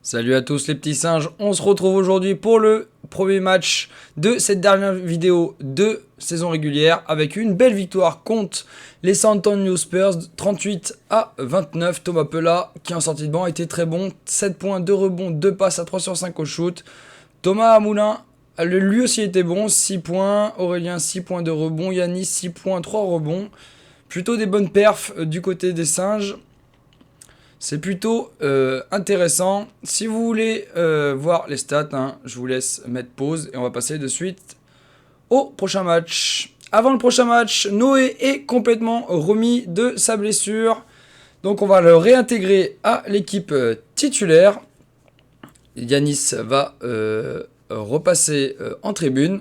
Salut à tous les petits singes, on se retrouve aujourd'hui pour le premier match de cette dernière vidéo de saison régulière avec une belle victoire contre les San Antonio Spurs 38-29. Thomas Pella qui en sortie de banc a été très bon, 7 points, 2 rebonds, 2 passes à 3 sur 5 au shoot. Thomas Moulin lui aussi était bon, 6 points, Aurélien 6 points de rebond, Yanis 6 points, 3 rebonds. Plutôt des bonnes perfs du côté des singes. C'est plutôt intéressant. Si vous voulez voir les stats, je vous laisse mettre pause et on va passer de suite au prochain match. Avant le prochain match, Noé est complètement remis de sa blessure. Donc on va le réintégrer à l'équipe titulaire. Yanis va repasser en tribune.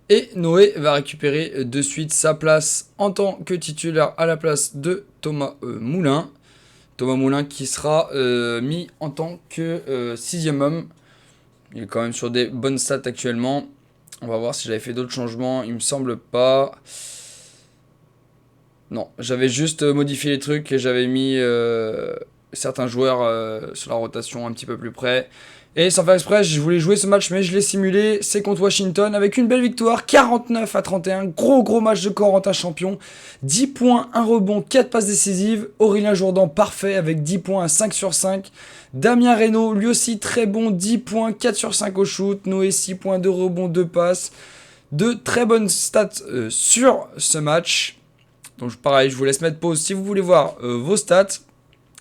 Et Noé va récupérer de suite sa place en tant que titulaire à la place de Thomas Moulin. Thomas Moulin qui sera mis en tant que 6e homme. Il est quand même sur des bonnes stats actuellement. On va voir si j'avais fait d'autres changements. Il me semble pas. Non, j'avais juste modifié les trucs et j'avais mis certains joueurs sur la rotation un petit peu plus près. Et sans faire exprès, je voulais jouer ce match, mais je l'ai simulé. C'est contre Washington avec une belle victoire, 49-31. Gros match de Corentin champion. 10 points, 1 rebond, 4 passes décisives. Aurélien Jourdan parfait avec 10 points à 5 sur 5. Damien Reynaud, lui aussi très bon, 10 points, 4 sur 5 au shoot. Noé 6 points, 2 rebonds, 2 passes. De très bonnes stats sur ce match. Donc pareil, je vous laisse mettre pause si vous voulez voir vos stats.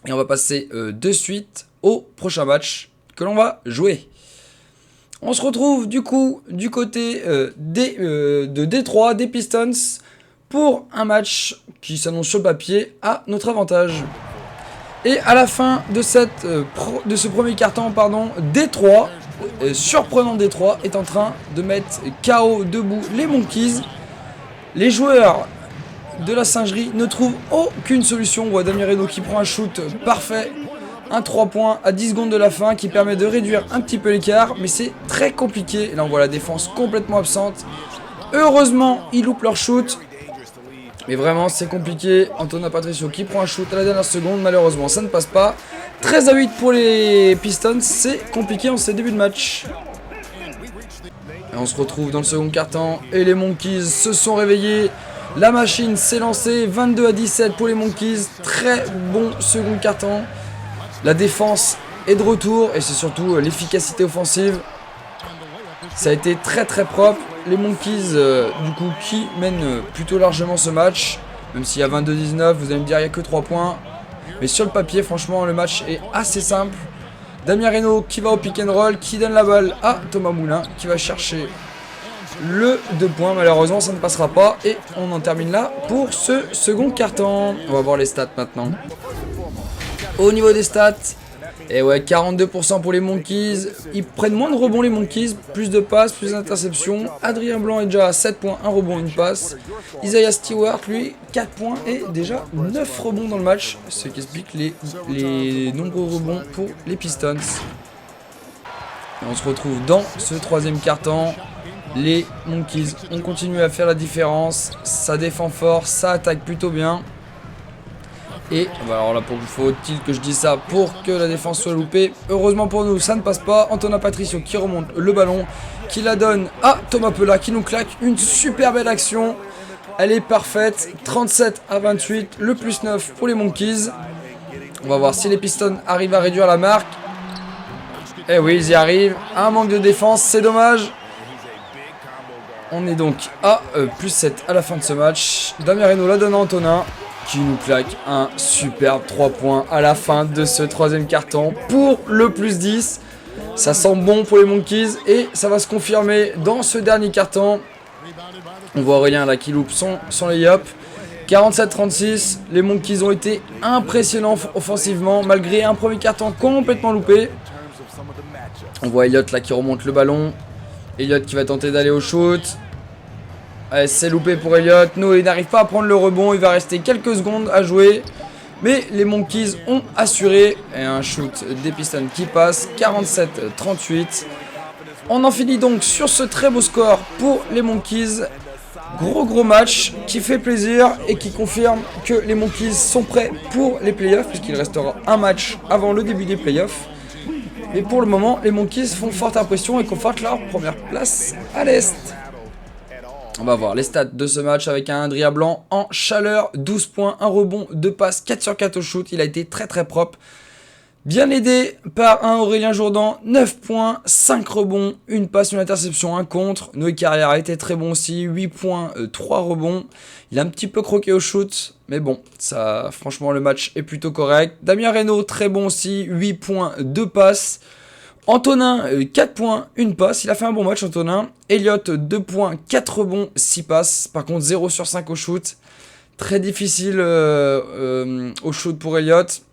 Et on va passer de suite au prochain match que l'on va jouer. On se retrouve du coup du côté de Détroit, des Pistons, pour un match qui s'annonce sur le papier à notre avantage. Et à la fin de ce premier carton, Détroit, surprenant Détroit, est en train de mettre KO debout les Monkeys. Les joueurs de la singerie ne trouvent aucune solution. On voit Damien Reynaud qui prend un shoot parfait. Un 3 points à 10 secondes de la fin qui permet de réduire un petit peu l'écart, mais c'est très compliqué. Et là on voit la défense complètement absente. Heureusement ils loupent leur shoot, mais vraiment c'est compliqué. Antonio Patricio qui prend un shoot à la dernière seconde, malheureusement ça ne passe pas. 13-8 pour les Pistons, c'est compliqué en ces débuts de match. Et on se retrouve dans le second quart-temps et les Monkeys se sont réveillés. La machine s'est lancée, 22-17 pour les Monkeys, très bon second quart-temps. La défense est de retour et c'est surtout l'efficacité offensive. Ça a été très propre. Les Monkeys du coup qui mènent plutôt largement ce match. Même s'il y a 22-19, vous allez me dire il n'y a que 3 points. Mais sur le papier franchement le match est assez simple. Damien Reynaud qui va au pick and roll, qui donne la balle à Thomas Moulin, qui va chercher le 2 points. Malheureusement ça ne passera pas. Et on en termine là pour ce second quart-temps. On va voir les stats maintenant. Au niveau des stats, et ouais, 42% pour les Monkeys. Ils prennent moins de rebonds les Monkeys, plus de passes, plus d'interceptions. Adrien Blanc est déjà à 7 points, 1 rebond, 1 passe. Isaiah Stewart, lui, 4 points et déjà 9 rebonds dans le match. Ce qui explique les nombreux rebonds pour les Pistons. Et on se retrouve dans ce troisième quart-temps. Les Monkeys ont continué à faire la différence. Ça défend fort, ça attaque plutôt bien. Et alors là, faut-il que je dise ça pour que la défense soit loupée. Heureusement pour nous, ça ne passe pas. Antonio Patricio qui remonte le ballon, qui la donne à Thomas Pella, qui nous claque une super belle action. Elle est parfaite, 37-28, le plus 9 pour les Monkeys. On va voir si les Pistons arrivent à réduire la marque. Eh oui, ils y arrivent. Un manque de défense, c'est dommage. On est donc à plus 7 à la fin de ce match. Damien Reynaud la donne à Antonin, qui nous claque un superbe 3 points à la fin de ce troisième quart-temps pour le plus 10. Ça sent bon pour les Monkeys et ça va se confirmer dans ce dernier quart-temps. On voit Aurélien là qui loupe son lay-up. 47-36, les Monkeys ont été impressionnants offensivement malgré un premier quart-temps complètement loupé. On voit Elliott là qui remonte le ballon. Elliott qui va tenter d'aller au shoot. Allez, c'est loupé pour Elliott. Noé n'arrive pas à prendre le rebond. Il va rester quelques secondes à jouer. Mais les Monkeys ont assuré. Et un shoot des Pistons qui passe. 47-38. On en finit donc sur ce très beau score pour les Monkeys. Gros match qui fait plaisir et qui confirme que les Monkeys sont prêts pour les playoffs. Puisqu'il restera un match avant le début des playoffs. Mais pour le moment, les Monkeys font forte impression et confortent leur première place à l'Est. On va voir les stats de ce match avec un Adrien Blanc en chaleur. 12 points, 1 rebond, 2 passes, 4 sur 4 au shoot. Il a été très très propre. Bien aidé par un Aurélien Jourdan, 9 points, 5 rebonds, 1 passe, 1 interception, 1 contre. Noé Carrière a été très bon aussi, 8 points, 3 rebonds. Il a un petit peu croqué au shoot, mais bon, ça, franchement le match est plutôt correct. Damien Reynaud, très bon aussi, 8 points, 2 passes. Antonin, 4 points, 1 passe. Il a fait un bon match, Antonin. Elliott, 2 points, 4 rebonds, 6 passes. Par contre, 0 sur 5 au shoot. Très difficile au shoot pour Elliott.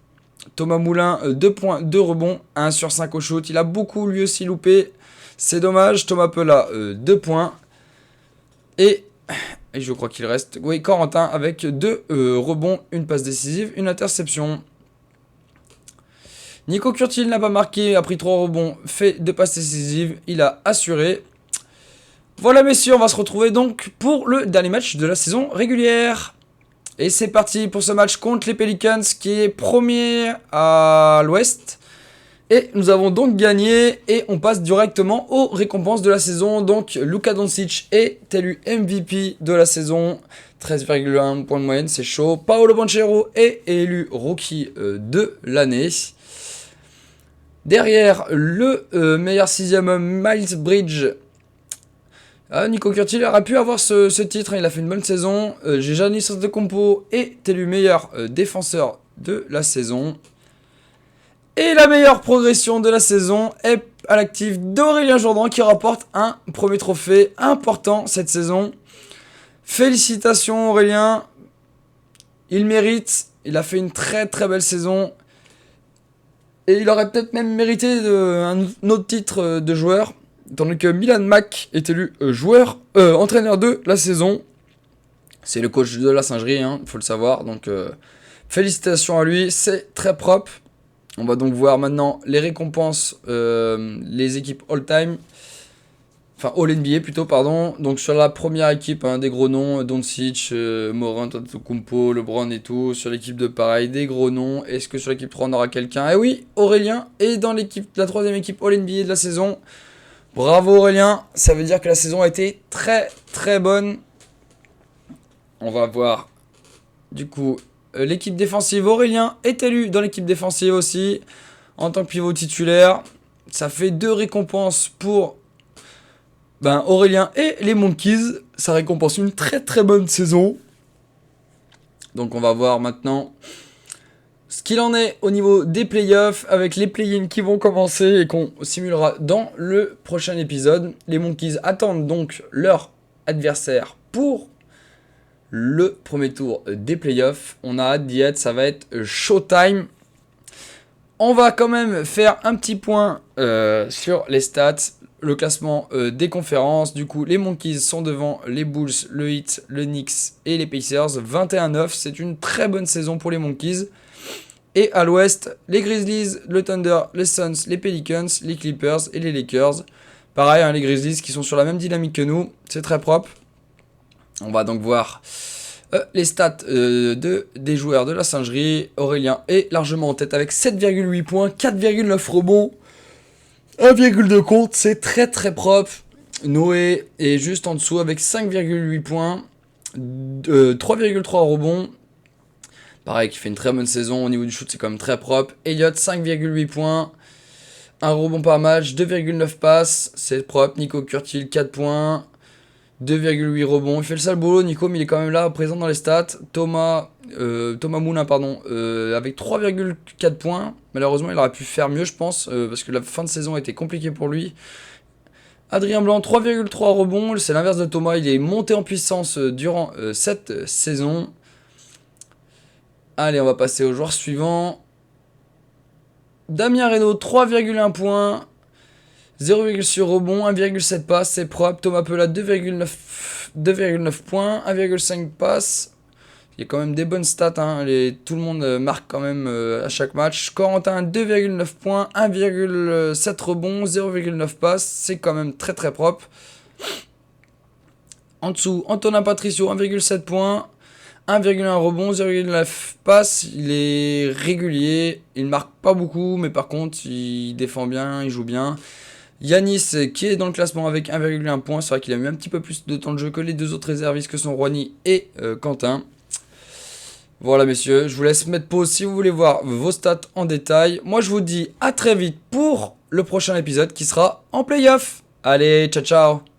Thomas Moulin, 2 points, 2 rebonds, 1 sur 5 au shoot. Il a beaucoup lui aussi loupé. C'est dommage. Thomas Pella, 2 points. Et je crois qu'il reste. Oui, Corentin avec 2 rebonds, 1 passe décisive, 1 interception. Nico Curtil n'a pas marqué, a pris 3 rebonds, fait 2 passes décisives, il a assuré. Voilà messieurs, on va se retrouver donc pour le dernier match de la saison régulière. Et c'est parti pour ce match contre les Pelicans qui est premier à l'ouest. Et nous avons donc gagné et on passe directement aux récompenses de la saison. Donc Luka Doncic est élu MVP de la saison, 13,1 points de moyenne, c'est chaud. Paolo Banchero est élu Rookie de l'année. Derrière, le meilleur 6e homme, Miles Bridge. Nico Curtil aurait pu avoir ce titre, il a fait une bonne saison. Giannis Antetokounmpo est élu meilleur défenseur de la saison. Et la meilleure progression de la saison est à l'actif d'Aurélien Jourdan qui rapporte un premier trophée important cette saison. Félicitations Aurélien, il mérite, il a fait une très très belle saison. Et il aurait peut-être même mérité un autre titre de joueur, tandis que Milan Mack est élu entraîneur de la saison. C'est le coach de la singerie, il faut le savoir. Donc félicitations à lui, c'est très propre. On va donc voir maintenant les récompenses, les équipes all-time. Enfin, All-NBA plutôt, pardon. Donc sur la première équipe, des gros noms, Doncic, Morant, Antetokounmpo, LeBron et tout. Sur l'équipe de pareil, des gros noms. Est-ce que sur l'équipe 3, on aura quelqu'un? Eh oui, Aurélien est dans la troisième équipe All-NBA de la saison. Bravo Aurélien, ça veut dire que la saison a été très très bonne. On va voir du coup l'équipe défensive. Aurélien est élu dans l'équipe défensive aussi, en tant que pivot titulaire. Ça fait 2 récompenses pour Aurélien et les Monkeys. Ça récompense une très très bonne saison. Donc on va voir maintenant ce qu'il en est au niveau des playoffs avec les play-ins qui vont commencer et qu'on simulera dans le prochain épisode. Les Monkeys attendent donc leur adversaire pour le premier tour des playoffs. On a hâte d'y être, ça va être showtime. On va quand même faire un petit point sur les stats. Le classement des conférences. Du coup, les Monkeys sont devant les Bulls, le Heat, le Knicks et les Pacers. 21-9, c'est une très bonne saison pour les Monkeys. Et à l'ouest, les Grizzlies, le Thunder, les Suns, les Pelicans, les Clippers et les Lakers. Pareil, les Grizzlies qui sont sur la même dynamique que nous. C'est très propre. On va donc voir les stats des joueurs de la singerie. Aurélien est largement en tête avec 7,8 points, 4,9 rebonds. 1,2 compte, c'est très très propre. Noé est juste en dessous avec 5,8 points, 3,3 rebonds. Pareil, qui fait une très bonne saison. Au niveau du shoot, c'est quand même très propre. Elliott, 5,8 points, 1 rebond par match, 2,9 passes, c'est propre. Nico Curtil, 4 points, 2,8 rebonds. Il fait le sale boulot, Nico, mais il est quand même là, présent dans les stats. Thomas Moulin, avec 3,4 points. Malheureusement, il aurait pu faire mieux, je pense, parce que la fin de saison a été compliquée pour lui. Adrien Blanc, 3,3 rebonds. C'est l'inverse de Thomas. Il est monté en puissance durant cette saison. Allez, on va passer au joueur suivant. Damien Reynaud, 3,1 points. 0,6 rebond, 1,7 passes, c'est propre. Thomas Pella, 2,9 points, 1,5 passes. Il y a quand même des bonnes stats, tout le monde marque quand même à chaque match. Corentin, 2,9 points, 1,7 rebond, 0,9 passes, c'est quand même très très propre. En dessous, Antonin Patricio, 1,7 points, 1,1 rebond, 0,9 passe, il est régulier, il ne marque pas beaucoup, mais par contre il défend bien, il joue bien. Yanis qui est dans le classement avec 1,1 point, c'est vrai qu'il a eu un petit peu plus de temps de jeu que les deux autres réservistes que sont Rouhani et Quentin. Voilà messieurs, je vous laisse mettre pause si vous voulez voir vos stats en détail. Moi je vous dis à très vite pour le prochain épisode qui sera en playoff. Allez, ciao ciao.